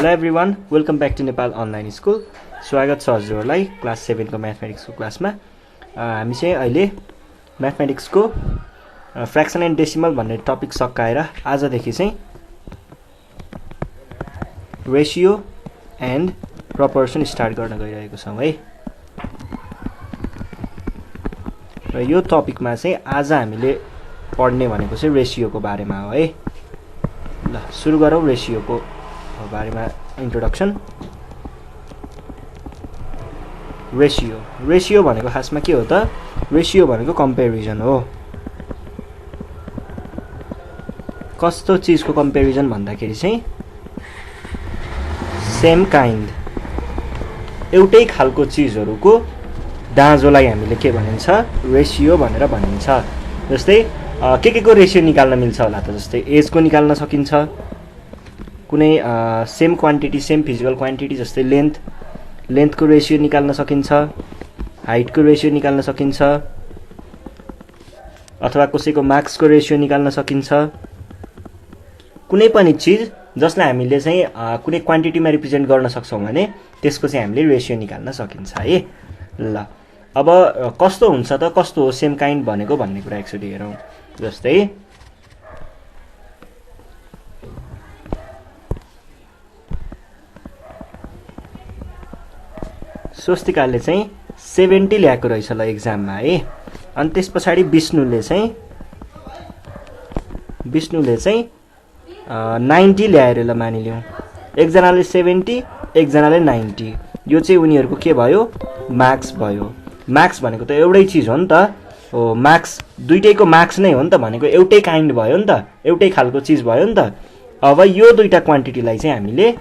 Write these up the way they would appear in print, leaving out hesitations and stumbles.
Hello everyone, welcome back to Nepal online school. स्वागत छ हजुरहरूलाई क्लास 7 को म्याथमेटिक्सको क्लासमा। हामी चाहिँ अहिले म्याथमेटिक्सको फ्र्याक्सन एन्ड डेसिमल भन्ने टपिक सकाएर आजदेखि चाहिँ रेसियो एन्ड प्रपोर्सन स्टार्ट गर्न गइरहेको छौँ है। र यो टपिकमा चाहिँ आज हामीले पढ्ने भनेको चाहिँ रेसियोको बारेमा हो है। ल सुरु गरौँ रेसियोको बारेमा इन्ट्रोडक्सन। रेसियो भनेको खासमा के हो त? रेसियो भनेको कम्पेरिजन हो। कस्तो चिजको कम्पेरिजन भन्दाखेरि चाहिँ सेम काइन्ड, एउटै खालको चिजहरूको दाँजोलाई हामीले के भनिन्छ? रेसियो भनेर भनिन्छ। जस्तै के को रेसियो निकाल्न मिल्छ होला त? जस्तै एजको निकाल्न सकिन्छ, कुनै same quantity, same physical quantity जस्तै लेन्थको रेसियो निकाल्न सकिन्छ, हाइटको रेसियो निकाल्न सकिन्छ, अथवा कसैको मार्क्सको रेसियो निकाल्न सकिन्छ। कुनै पनि चिज जसलाई हामीले चाहिँ कुनै क्वान्टिटीमा रिप्रेजेन्ट गर्न सक्छौँ भने त्यसको चाहिँ हामीले रेसियो निकाल्न सकिन्छ है। ल अब कस्तो हुन्छ त, कस्तो हो सेम काइन्ड भनेको भन्ने कुरा एकचोटि हेरौँ। जस्तै स्वस्तिकाले चाहिँ 70 ल्याएको रहेछ ल एक्जाममा है। अनि त्यस पछाडि विष्णुले चाहिँ 90 ल्याएर ल मानिलिउँ। एकजनाले 70, एकजनाले 90। यो चाहिँ उनीहरूको के भयो? मार्क्स भयो। मार्क्स भनेको त एउटै चिज हो नि त। हो, मार्क्स दुइटैको मार्क्स नै हो नि त, भनेको एउटै काइन्ड भयो नि त, एउटै खालको चिज भयो नि त। अब यो दुईटा क्वान्टिटीलाई चाहिँ हामीले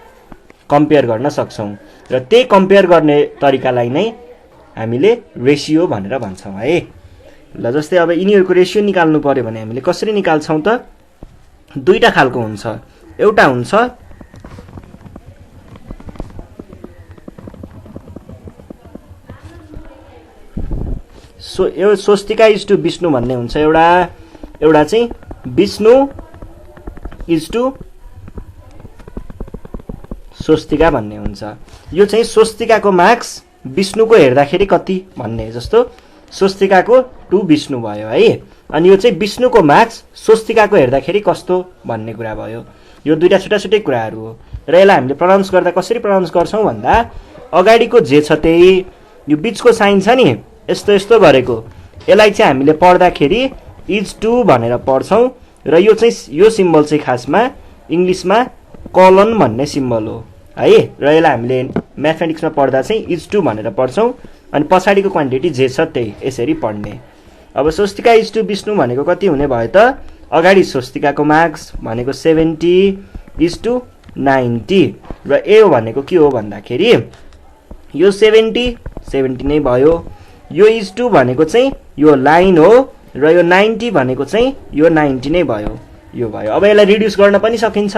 कम्पेयर गर्न सक्छौँ र त्यही कम्पेयर गर्ने तरिकालाई नै हामीले रेसियो भनेर भन्छौँ है। ल जस्तै अब यिनीहरूको रेसियो निकाल्नु पर्यो भने हामीले कसरी निकाल्छौँ त? दुईटा खालको हुन्छ। एउटा हुन्छ स्वस्तिका इज टु विष्णु भन्ने हुन्छ, एउटा चाहिँ विष्णु इज टु स्वस्तिका भन्ने हुन्छ। यो चाहिँ स्वस्तिकाको मार्क्स विष्णुको हेर्दाखेरि कति भन्ने, जस्तो स्वस्तिकाको टु विष्णु भयो है। अनि यो चाहिँ विष्णुको मार्क्स स्वस्तिकाको हेर्दाखेरि कस्तो भन्ने कुरा भयो। यो दुईटा छुट्टै कुराहरू हो र यसलाई हामीले प्रनाउन्स गर्दा कसरी प्रनाउन्स गर्छौँ भन्दा अगाडिको जे छ त्यही, यो बिचको साइन छ नि यस्तो यस्तो गरेको, यसलाई चाहिँ हामीले पढ्दाखेरि इज टु भनेर पढ्छौँ र यो चाहिँ यो सिम्बल चाहिँ खासमा इङ्ग्लिसमा कलन भन्ने सिम्बल हो है। र यसलाई हामीले म्याथमेटिक्समा पढ्दा चाहिँ इज टु भनेर पढ्छौँ अनि पछाडिको क्वान्टिटी जे छ त्यही यसरी पढ्ने। अब स्वस्तिका इज टु विष्णु भनेको कति हुने भयो त? अगाडि स्वस्तिकाको मार्क्स भनेको 70 इज टु 90 र ए भनेको के हो भन्दाखेरि यो 70 नै भयो। यो इज टु भनेको चाहिँ यो लाइन हो र यो 90 भनेको चाहिँ यो 90 नै भयो, यो भयो। अब यसलाई रिड्युस गर्न पनि सकिन्छ।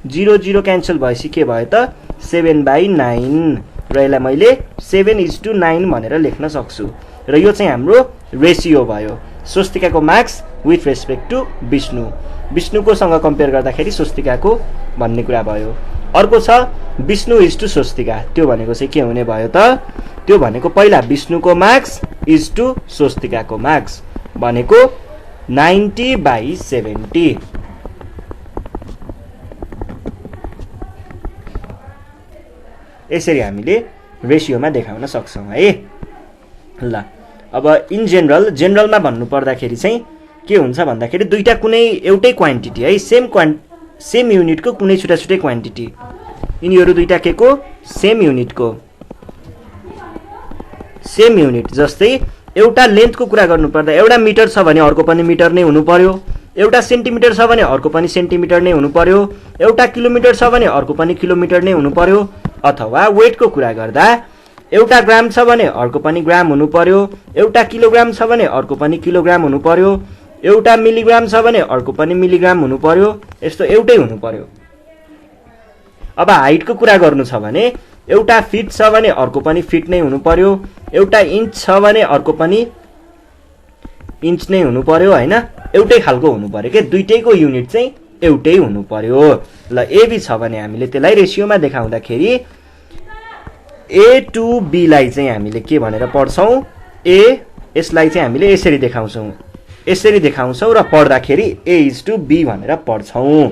0 क्यान्सल भएपछि के भयो त? 7/9 र यसलाई मैले 7:9 भनेर लेख्न सक्छु र यो चाहिँ हाम्रो रेसियो भयो। स्वस्तिकाको मार्क्स विथ रेस्पेक्ट टु विष्णुकोसँग कम्पेयर गर्दाखेरि स्वस्तिकाको भन्ने कुरा भयो। अर्को छ विष्णु इज टु स्वस्तिका, त्यो भनेको चाहिँ के हुने भयो त? त्यो भनेको पहिला विष्णुको मार्क्स इज टु स्वस्तिकाको मार्क्स भनेको 90/70। यसरी हामीले रेसियोमा देखाउन सक्छौँ है। ल अब इन जेनरलमा भन्नु पर्दाखेरि चाहिँ के हुन्छ भन्दाखेरि दुईटा कुनै एउटै क्वान्टिटी है, सेम युनिटको कुनै छुट्टै क्वान्टिटी, यिनीहरू दुईटा के को? Same unit. जस्तै एउटा लेन्थको कुरा गर्नुपर्दा एउटा मिटर छ भने अर्को पनि मिटर नै हुनु पर्यो, एउटा सेन्टिमिटर छ भने अर्को पनि सेन्टिमिटर नै हुनु पर्यो, एउटा किलोमिटर छ भने अर्को पनि किलोमिटर नै हुनु पर्यो। अथवा वेटको कुरा गर्दा एउटा ग्राम छ भने अर्को पनि ग्राम हुनु पर्यो, एउटा किलोग्राम छ भने अर्को पनि किलोग्राम हुनु पर्यो, एउटा मिलिग्राम छ भने अर्को पनि मिलिग्राम हुनु पर्यो, यस्तो एउटै हुनु पर्यो। अब हाइटको कुरा गर्नु छ भने एउटा फिट छ भने अर्को पनि फिट नै हुनु पर्यो, एउटा इन्च छ भने अर्को पनि इन्च नै हुनु पर्यो हैन, एउटै खालको हुनु पर्यो के, दुईटैको युनिट चाहिँ एउटै हुनु पर्यो। ल AB छ भने हामीले त्यसलाई रेसियोमा देखाउँदाखेरि A to B लाई चाहिँ हामीले के भनेर पढ्छौं, A यसलाई चाहिँ हामीले यसरी देखाउँछौं र पढ्दाखेरि A:B भनेर पढ्छौं।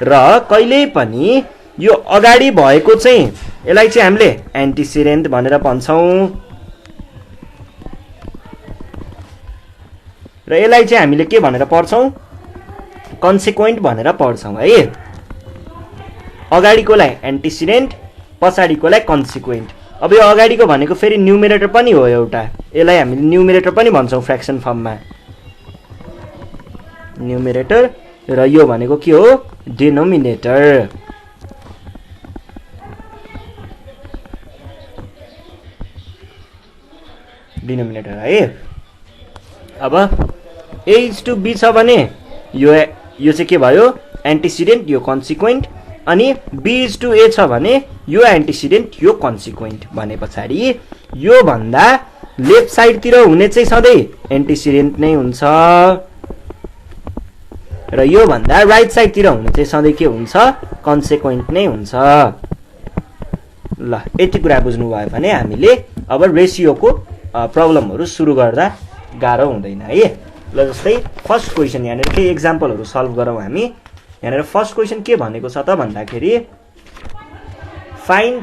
र कहिल्यै पनि यो अगाडि भएको चाहिँ यसलाई चाहिँ हामीले एन्टिसिडेन्ट भनेर भन्छौं र यसलाई चाहिँ हामीले के भनेर पढ्छौं, कन्सिक्वेन्ट भनेर पढ्छौं है। अगाडिकोलाई एन्टिसिडेन्ट, पछाडिकोलाई कन्सिक्वेन्ट। अब यो अगाडिको भनेको फेरि न्युमेरेटर पनि हो एउटा, यसलाई हामीले न्युमेरेटर पनि भन्छौं फ्र्याक्सन फर्ममा, न्युमेरेटर। र यो भनेको के हो, डिनोमिनेटर। डिनोमिनेटर है। अब A:B छ भने यो चाहिँ के भयो, एन्टिसिडेन्ट, यो कन्सिक्वेन्ट। अनि B:A छ भने यो एन्टिसिडेन्ट, यो कन्सिक्वेन्ट भने पछाडि यो भन्दा लेफ्ट साइडतिर हुने चाहिँ सधैँ एन्टिसिडेन्ट नै हुन्छ र यो भन्दा राइट साइडतिर हुने चाहिँ सधैँ के हुन्छ, कन्सिक्वेन्ट नै हुन्छ। ल यति कुरा बुझ्नुभयो भने हामीले अब रेसियोको प्रब्लमहरु सुरु गर्दा गाह्रो हुँदैन है। ल जस्तै फर्स्ट क्वेशन यहाँनिर केही एक्जाम्पलहरु सल्भ गरौँ हामी। यहाँनिर फर्स्ट क्वेशन के भनेको छ त भन्दाखेरि find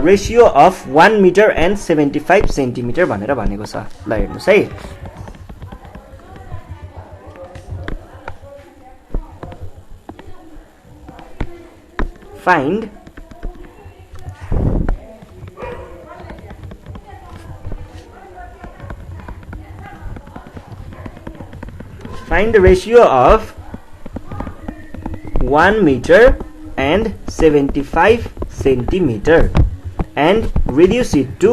ratio of 1 metre and 75 centimetre भनेर भनेको छ। ल हेर्नुस् है, find the ratio of 1 meter and 75 centimeter and reduce it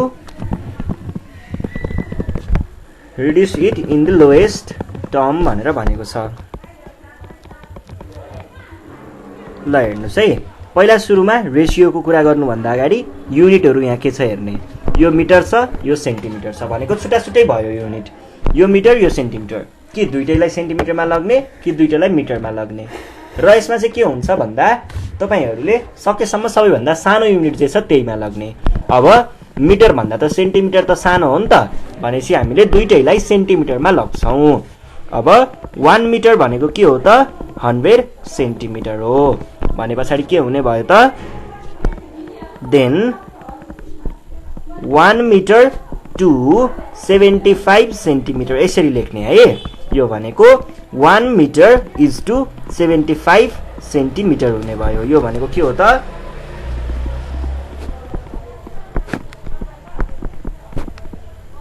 in the lowest term भनेर भनेको छ। ल हेर्नुस् है, पहिला सुरुमा रेशियोको कुरा गर्नुभन्दा अगाडि युनिटहरु यहाँ के छ हेर्ने। यो मिटर छ, यो सेन्टिमिटर छ भनेको छुट्टा छुट्टै भयो युनिट। यो मिटर, यो सेन्टिमिटर, कि दुईटैलाई सेन्टिमिटरमा लग्ने कि दुईटैलाई मिटरमा लग्ने। र यसमा चाहिँ के हुन्छ भन्दा तपाईहरुले सकेसम्म सबैभन्दा सानो युनिट जे छ त्यहीमा लग्ने। अब मिटर भन्दा त सेन्टिमिटर त सानो हो नि त, भनेपछि हामीले दुईटैलाई सेन्टिमिटरमा लग्छौं। अब 1 मिटर भनेको के हो त, 100 सेन्टिमिटर हो भने पछाडी के हुने भयो त, देन 1 मिटर टु 75 सेन्टिमिटर यसरी लेख्ने है। यो भनेको 1 मिटर इज टु 75 सेन्टिमिटर हुने भयो। यो भनेको के हो त,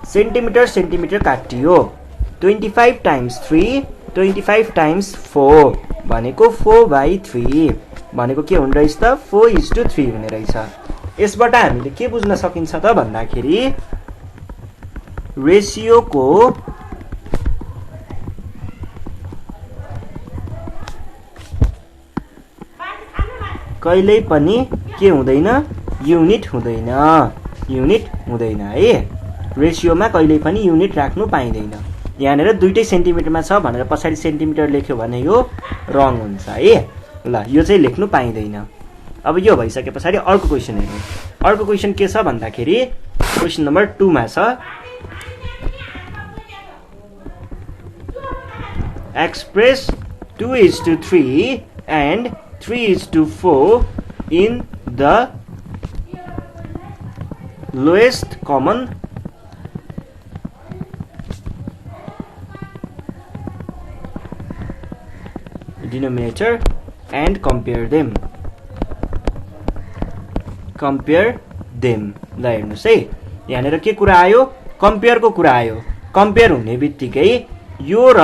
सेन्टिमिटर सेन्टिमिटर काटियो, 25 टाइम्स 3, 25 टाइम्स 4 भनेको 4/3 भनेको के हुने रहेछ त, 4:3 हुने रहेछ। यसबाट हामीले के बुझ्न सकिन्छ त भन्दाखेरि रेशियोको कहिल्यै पनि के हुँदैन, युनिट हुँदैन है। रेशियोमा कहिल्यै पनि युनिट राख्नु पाइँदैन। यहाँनिर दुईटै सेन्टिमिटरमा छ भनेर पछाडी सेन्टिमिटर लेख्यो भने यो रङ हुन्छ है। ल यो चाहिँ लेख्नु पाइँदैन। अब यो भइसके पछाडी अर्को क्वेशन हेरौँ। अर्को क्वेशन के छ भन्दाखेरि क्वेशन नम्बर 2 मा छ, express 2:3 and 3:4 in the lowest common denominator and compare them. ल हेर्नुस् है, यहाँनिर के कुरा आयो, कम्पेयरको कुरा आयो। कम्पेयर हुने बित्तिकै यो र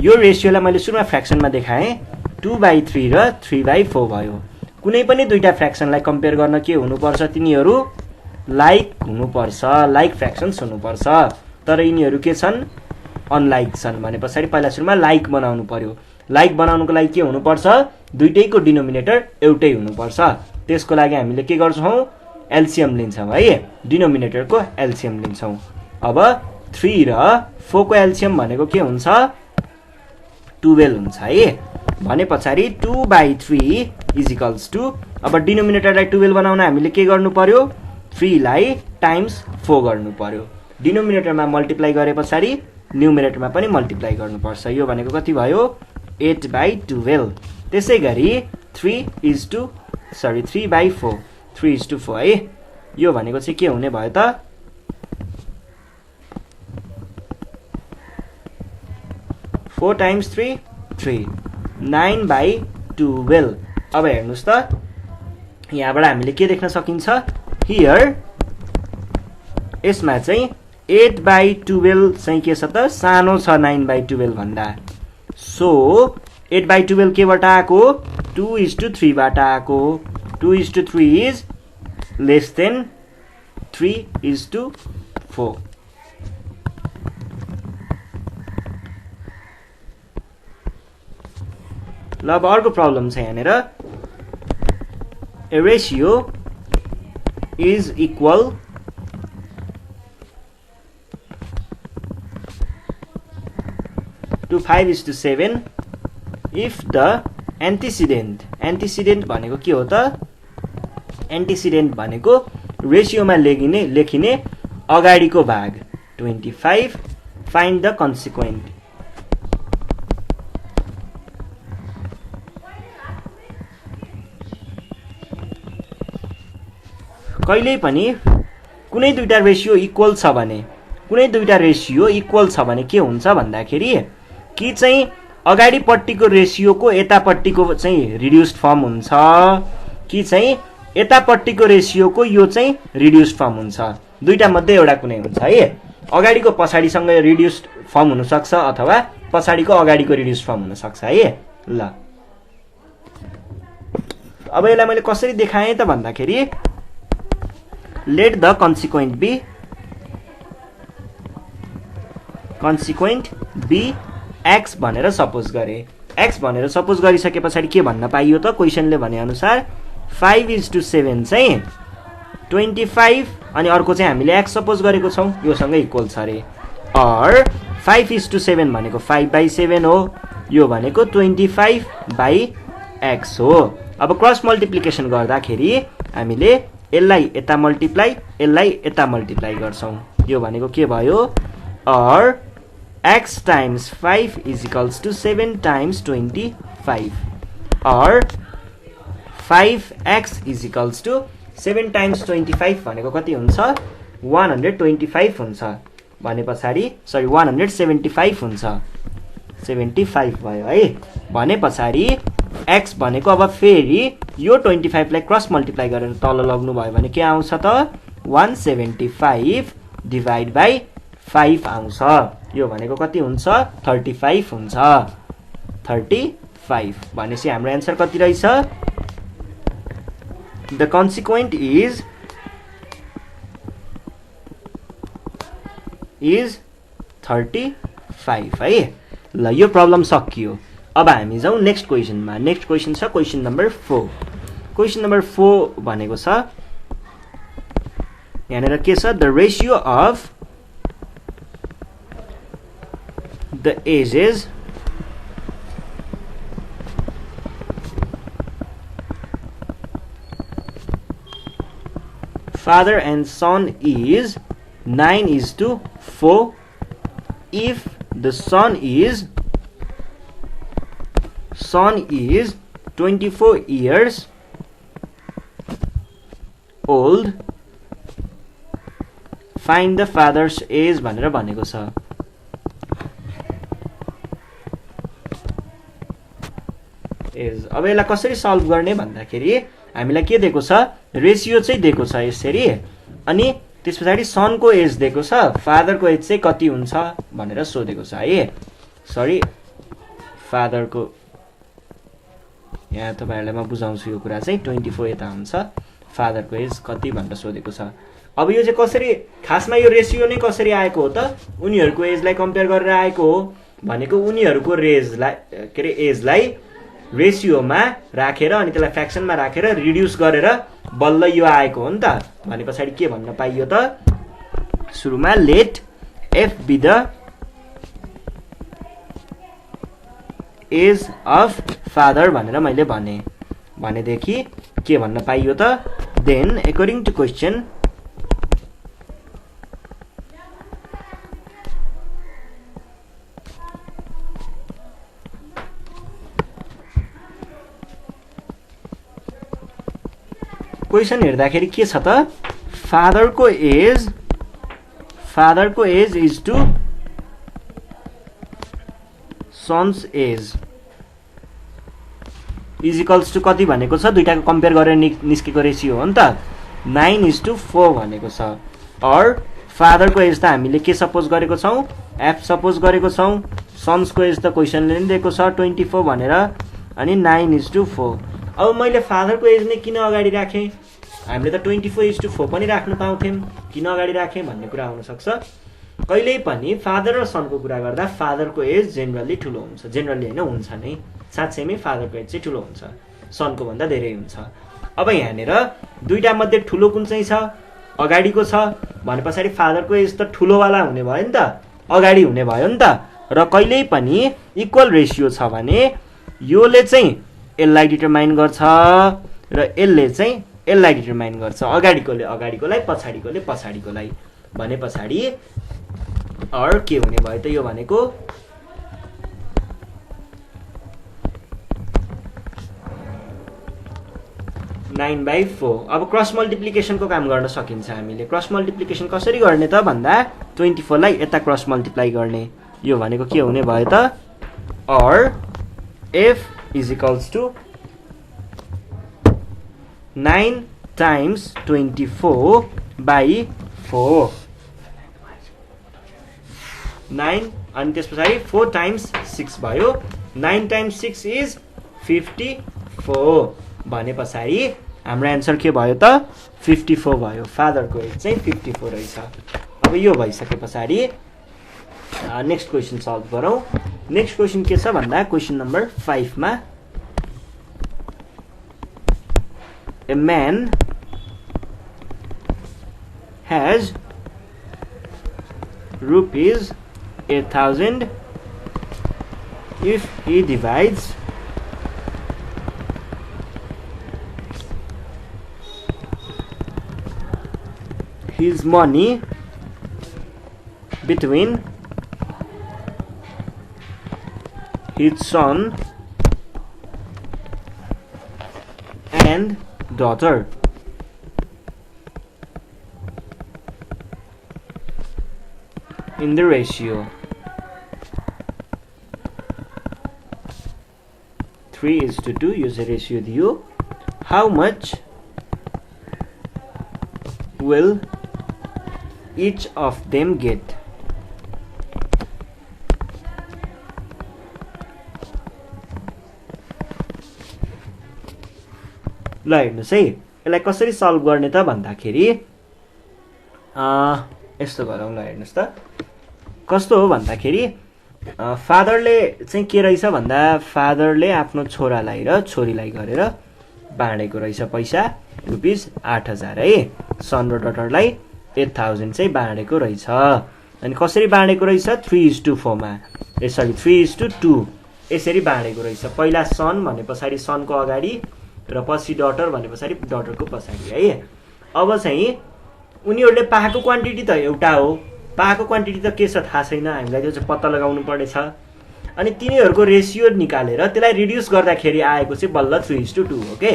यो रेशियोलाई मैले सुरुमा फ्र्याक्सनमा देखाएँ, 2/3 र 3/4 भयो। कुनै पनि दुईटा फ्र्याक्सनलाई कम्पेयर गर्न के हुनुपर्छ, तिनीहरू लाइक हुनुपर्छ, लाइक फ्र्याक्सन्स हुनुपर्छ। तर यिनीहरू के छन्, अनलाइक छन् भने पछाडी पहिला सुरुमा लाइक बनाउनु पर्यो। लाइक बनाउनुको लागि के हुनुपर्छ, दुईटैको डिनोमिनेटर एउटै हुनुपर्छ। त्यसको लागि हामीले के गर्छौं, एलसीएम लिन्छौं है, डिनोमिनेटरको एलसीएम लिन्छौं। अब 3 र 4 को एलसीएम भनेको के हुन्छ, 12 हुन्छ है। भने पछाडि 2/3 इज इक्वल्स टु, अब डिनोमिनेटरलाई 12 बनाउन हामीले के गर्नु पर्यो, 3 लाई टाइम्स 4 गर्नु पर्यो। डिनोमिनेटरमा मल्टिप्लाई गरे पछाडि न्युमिनेटरमा पनि मल्टिप्लाई गर्नुपर्छ। यो भनेको कति भयो, 8/12। त्यसै गरी 3/4 3:4 है। यो भनेको चाहिँ के हुने भयो त, 4 times 3 3 9/12। अब हेर्नुस् त यहाँबाट हामीले के देख्न सकिन्छ, हियर यसमा चाहिँ 8/12 चाहिँ के छ त, सानो छ 9/12 भन्दा। सो 8/12 केबाट आएको, 2:3 बाट आएको। 2:3 इज लेस देन 3:4। ल अब अर्को प्रब्लम छ यहाँनिर, ए ratio is equal to 5:7 if the antecedent भनेको के हो त, एन्टिसिडेन्ट भनेको रेशियोमा लेखिने अगाडिको भाग 25, फाइन्ड द कन्सिक्वेन्ट। कहिल्यै पनि कुनै दुईटा रेशियो इक्वल छ भने, कुनै दुईटा रेशियो इक्वल छ भने के हुन्छ भन्दाखेरि, कि चाहिँ अगाडिपट्टिको रेशियोको यतापट्टिको चाहिँ रिड्युस्ड फर्म हुन्छ, कि चाहिँ यतापट्टिको रेशियोको यो चाहिँ रिड्युस्ड फर्म हुन्छ। दुईटा मध्ये एउटा कुनै हुन्छ है। अगाडिको पछाडिसँग रिड्युस्ड फर्म हुन सक्छ अथवा पछाडिको अगाडिको रिड्युस्ड फर्म हुन सक्छ है। ल अब यसलाई मैले कसरी देखाएँ त भन्दाखेरि, let the consequent be x भनेर सपोज गरे। एक्स भनेर सपोज गरिसके पछाडि के भन्न पाइयो त, क्वेसनले भने अनुसार 5:7 चाहिँ 25 अनि अर्को चाहिँ हामीले एक्स सपोज गरेको छौँ, योसँग इक्वल छ अरे। अर 5:7 भनेको 5/7 हो, यो भनेको 25/x हो। अब क्रस मल्टिप्लिकेसन गर्दाखेरि हामीले यसलाई यता मल्टिप्लाई, यसलाई यता मल्टिप्लाई गर्छौँ। यो भनेको के भयो, or x times 5 is equals to 7 times 25, or 5x is equals to 7 times 25 भनेको कति हुन्छ, 125 हुन्छ। भने पछाडि 175 हुन्छ, 75 भयो है। भने पछाडि x भनेको अब फेरि यो 25 लाई क्रस मल्टिप्लाई गरेर तल लग्नु भयो भने के आउँछ त, 175 डिभाइड बाइ 5 आउँछ। यो भनेको कति हुन्छ, 35 हुन्छ। 35 भनेपछि हाम्रो एन्सर कति रहेछ, द कन्सिक्वेन्ट इज 35 है। ल यो प्रब्लम सकियो। अब हामी जाउँ नेक्स्ट क्वेसनमा। नेक्स्ट क्वेसन छ क्वेसन नम्बर 4। क्वेसन नम्बर 4 भनेको छ यहाँनिर के छ, the ratio of the ages father and son is 9:4 if the son is 24 years old, find the father's age भनेर भनेको छ। अब यसलाई कसरी सल्भ गर्ने भन्दाखेरि हामीलाई के दिएको छ, रेशियो चाहिँ दिएको छ यसरी, अनि त्यस पछाडि सनको एज दिएको छ, फादरको एज चाहिँ कति हुन्छ भनेर सोधेको छ है। सरी फादरको, यहाँ तपाईहरुलाई म बुझाउँछु यो कुरा चाहिँ, 24 यता हुन्छ, फादरको एज कति भनेर सोधेको छ। अब यो चाहिँ कसरी, खासमा यो रेशियो नै कसरी आएको हो त, उनीहरूको एजलाई कम्पेयर गरेर आएको हो। भनेको उनीहरूको एजलाई रेशियोमा राखेर अनि त्यसलाई फ्र्याक्सनमा राखेर रिड्युस गरेर बल्ल यो आएको हो नि त। भने पछाडि के भन्न पाइयो त, सुरुमा let F be the age of father भनेर मैले भनेदेखि के भन्न पाइयो त then according to question question हेर्दाखेरि के छ त फादरको age is to son's age is equals to कति भनेको छ दुईटाको कम्पेयर गरेर निस्केको रेसियो हो नि त 9:4 भनेको छ अर फादरको एज त हामीले के सपोज गरेको छौं एफ सपोज गरेको छौं सन्सको एज त क्वेशनले नै दिएको छ 24 भनेर अनि 9:4 अब मैले फादरको एज नै किन अगाडि राखे हामीले त 24:4 पनि राख्न पाउँथ्यौं किन अगाडि राखे भन्ने कुरा आउन सक्छ कहिल्यै पनि फादर र सनको कुरा गर्दा फादरको एज जेनरली ठुलो हुन्छ जेनरली हैन हुन्छ नै साच्चैमै फादरको एज चाहिँ ठुलो हुन्छ सनको भन्दा धेरै हुन्छ अब यहाँनेर दुईटा मध्ये ठुलो कुन चाहिँ छ अगाडिको छ भनेपछि फादरको एज त ठुलो वाला हुने भयो नि त अगाडि हुने भयो नि त र कहिल्यै पनि इक्वल रेशियो छ भने योले चाहिँ यसलाई डिटरमाइन गर्छ र यसले चाहिँ यसलाई डिटरमाइन गर्छ अगाडिकोले अगाडिकोलाई पछाडिकोले पछाडिकोलाई भने पछाडी अर के हुने भयो त यो भनेको 9/4 अब क्रस मल्टिप्लिकेशन को काम गर्न सकिन्छ हामीले क्रस मल्टिप्लिकेशन कसरी गर्ने त भन्दा 24 लाई यता क्रस मल्टिप्लाई गर्ने यो भनेको के हुने भयो त or f is equals to 9 times 24 by 4 9 अनि त्यसपछि 4 times 6 भयो 9 times 6 is 54 भने पछाडी हाम्रो आन्सर के भयो त 54 भयो फादर को एज चाहिँ 54 रहेछ अब यो भइसके पछाडी नेक्स्ट क्वेशन सल्भ गरौँ नेक्स्ट क्वेशन के छ भन्दा क्वेशन नम्बर 5 मा a man has rupees 8,000 if he divides his money between his son and daughter. In the ratio 3:2 use a ratio दियो how much will each of them get ल हेर्नुस् है यसलाई कसरी सल्भ गर्ने त भन्दाखेरि यस्तो गरौँ ल हेर्नुस् त कस्तो हो भन्दाखेरि फादरले चाहिँ के रहेछ भन्दा फादरले आफ्नो छोरालाई र छोरीलाई गरेर बाँडेको रहेछ पैसा रुपीस 8,000 है सन र डटरलाई 8,000 चाहिँ बाँडेको रहेछ अनि कसरी बाँडेको रहेछ 3:4 मा सरी 3:2 यसरी बाँडेको रहेछ पहिला सन भने पछाडी सनको अगाडि र पछि डटर भने पछाडी डटरको पछाडी है अब चाहिँ उनीहरुले पाएको क्वान्टिटी त एउटा हो पाएको क्वान्टिटी त के छ थाहा छैन हामीलाई त्यो चाहिँ पत्ता लगाउनु पर्नेछ अनि तिनीहरुको रेशियो निकालेर त्यसलाई रिड्युस गर्दाखेरि आएको चाहिँ बल्ल 3:2 हो के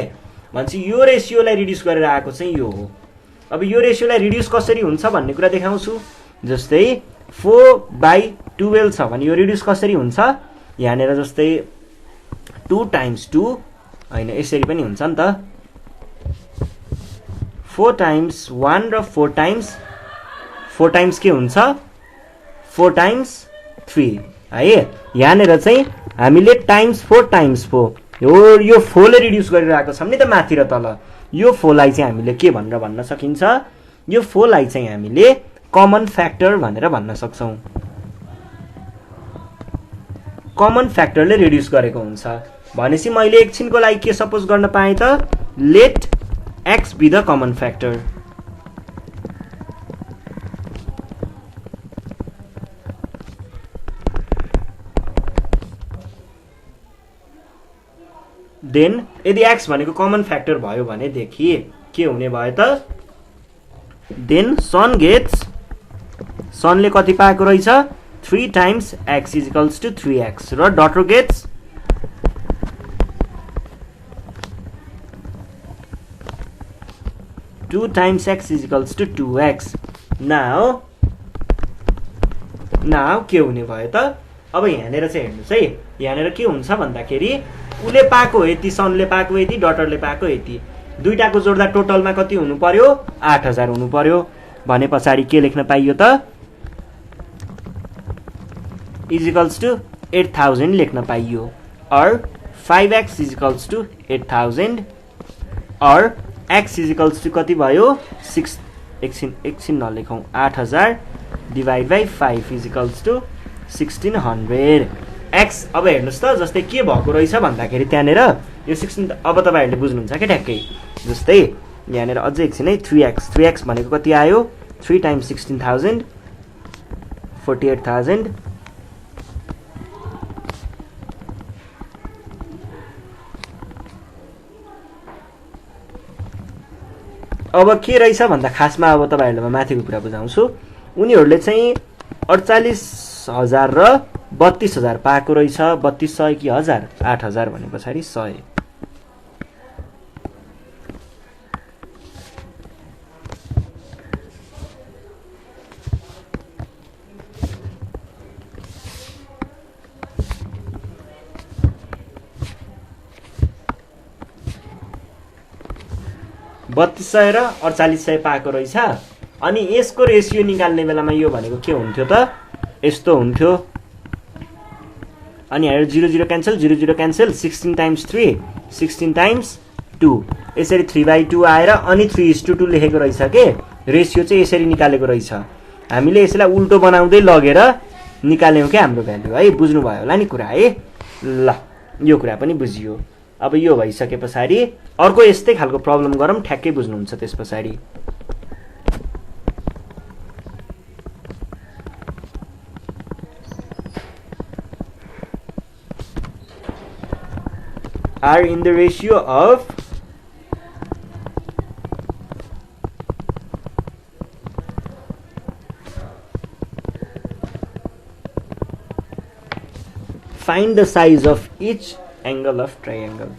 भन्छ यो रेशियोलाई रिड्युस गरेर आएको चाहिँ यो हो अब यो रेशियोलाई रिड्युस कसरी हुन्छ भन्ने कुरा देखाउँछु जस्तै 4/12 छ भने यो रिड्युस कसरी हुन्छ यहाँनेर जस्तै 2 times 2 हैन यसरी पनि हुन्छ नि त 4 times 1 र 4 times के हुन्छ 4 times 3 है यहाँनेर चाहिँ हामीले times 4 यो 4 ले रिड्युस गरिरहेको छौं नि त माथि र तल यो 4 लाई चाहिँ हामीले के भनेर भन्न सकिन्छ यो 4 लाई चाहिँ हामीले कमन फ्याक्टर भनेर भन्न सक्छौं कमन फ्याक्टरले रिड्युस गरेको हुन्छ भनेसी मैले एकछिनको लागि के सपोज गर्न पाए त let x be the common factor then यदि x भनेको कमन फ्याक्टर भयो भनेदेखि के हुने भयो त देन सनले कति पाएको रहेछ 3 times x equals to 3x र daughter gets 2 times x is equals to 2x. Now के हुने भयो त अब यहाँनेर चाहिँ हेर्नुस् है यहाँनेर के हुन्छ भन्दाखेरि उले पाएको यति सनले पाएको यति डटरले पाएको यति दुईटाको जोड्दा टोटलमा कति हुनु पर्यो 8000 हुनु पर्यो भने पछाडी के लेख्न पाइयो त is equals to 8000 लेख्न पाइयो or 5x is equals to 8000 or x is equals to कति भयो 6 एकछिन नलेखौं 8000 divide by 5 is equals to 1600 x अब हेर्नुस् त जस्तै के भएको रहेछ भन्दाखेरि त्यहाँनेर यो 16 अब तपाईहरुले बुझ्नुहुन्छ के ठ्याक्कै जस्तै यहाँनेर अझै एकछिन है 3x भनेको कति आयो 3 times 16000 48000 अब के रहेछ भन्दा खासमा अब तपाईहरुलाई म माथिको कुरा बुझाउँछु उनीहरुले चाहिँ 48000 र 32000 पाएको रहेछ 3200 कि 1000 8000 भने पछाडी 100 3200 र 4800 पाएको रहेछ अनि यसको रेशियो निकाल्ने बेलामा यो भनेको के हुन्थ्यो त यस्तो हुन्थ्यो अनि यहाँ 00 क्यान्सल 00 क्यान्सल 16 टाइम्स 3 16 टाइम्स 2 यसरी 3/2 आएर अनि 3:2 लेखेको रहेछ के रेशियो चाहिँ यसरी निकालेको रहेछ हामीले यसलाई उल्टो बनाउँदै लगेर निकाल्यौं के हाम्रो भ्यालु है बुझ्नु भयो होला नि कुरा है ल यो कुरा पनि बुझियो अब यो भइसकेपछि अर्को यस्तै खालको प्रब्लम गरौँ ठ्याक्कै बुझ्नुहुन्छ त्यसपछि are in the ratio of find the size of each angle of triangle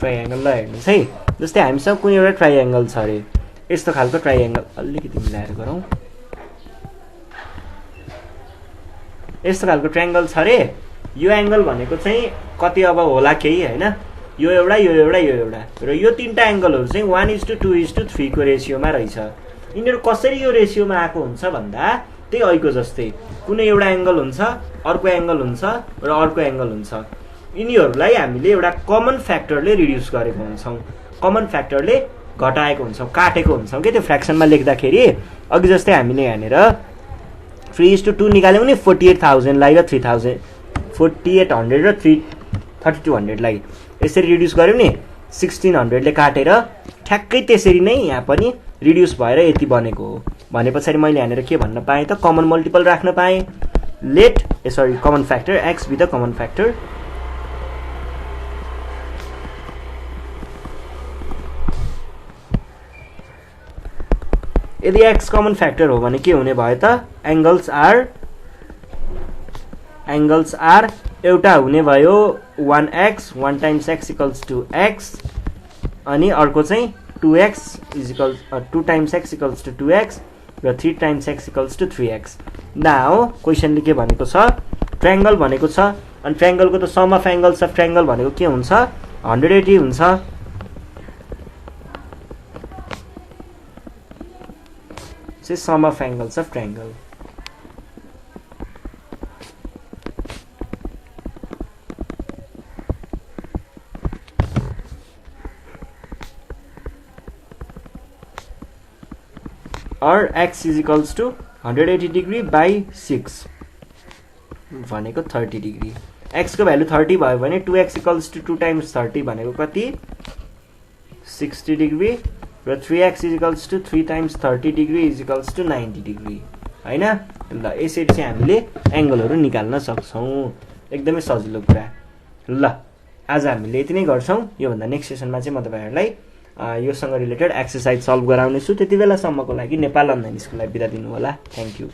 triangle ल हेर्नुस् है जस्तै हामीसँग कुनै एउटा ट्रायंगल छ रे यस्तो खालको ट्रायंगल अलिकति मिलाएर गरौँ यस्तो खालको ट्रायंगल छ रे यो एंगल भनेको चाहिँ कति अब होला केही हैन यो एउटा र यो तीनटा एंगलहरु चाहिँ 1:2:3 को रेशियोमा रहेछ यिनीहरु कसरी यो रेशियोमा आएको हुन्छ भन्दा त्यही अहिको जस्तै कुनै एउटा एंगल हुन्छ अर्को एंगल हुन्छ र अर्को एंगल हुन्छ यिनीहरुलाई हामीले एउटा कमन फ्याक्टरले रिड्युस गरेको हुन्छौं कमन फ्याक्टरले घटाएको हुन्छौं काटेको हुन्छौं के त्यो फ्र्याक्सनमा लेख्दाखेरि अघि जस्तै हामीले यहाँनेर 3:2 निकाल्यौं नि 48000 लाई र 3000 4800 र 3200 लाई यसरी रिड्युस गर्यौं नि 1600 ले काटेर ठ्याक्कै त्यसरी नै यहाँ पनि रिड्युस भएर यति बनेको हो भनेपछि मैले यहाँनेर के भन्न पाएँ त कमन मल्टिपल राख्न पाएँ let common factor x be the common factor यदि x कमन फ्याक्टर हो भने के हुने भयो त एंगल्स आर एउटा हुने भयो 1x 1 times x equals to x अनि अर्को चाहिँ 2x is equals 2 times x equals to 2x र 3 times x equals to 3x now क्वेशनले के भनेको छ ट्रायंगल भनेको छ अनि ट्रायंगलको त sum of angles of triangle भनेको के हुन्छ 180 हुन्छ say sum of angles of triangle or x is equals to 180 degree by 6 भनेको 30 degree x को भ्यालु 30 भयो भने 2x equals to 2 times 30 भनेको कति 60 degree र 3x equals to 3 times 30 degree equals to 90 degree हैन। ल यसरी चाहिँ हामीले एंगलहरु निकाल्न सक्छौं। एकदमै सजिलो कुरा। ल आज हामीले यति नै गर्छौं। यो भन्दा नेक्स्ट सेसनमा चाहिँ म तपाईहरुलाई योसँग रिलेटेड एक्सरसाइज सल्भ गराउने छु। त्यतिबेलासम्मको लागि नेपाल अनलाइन स्कुललाई बिदा दिनु होला। Thank you.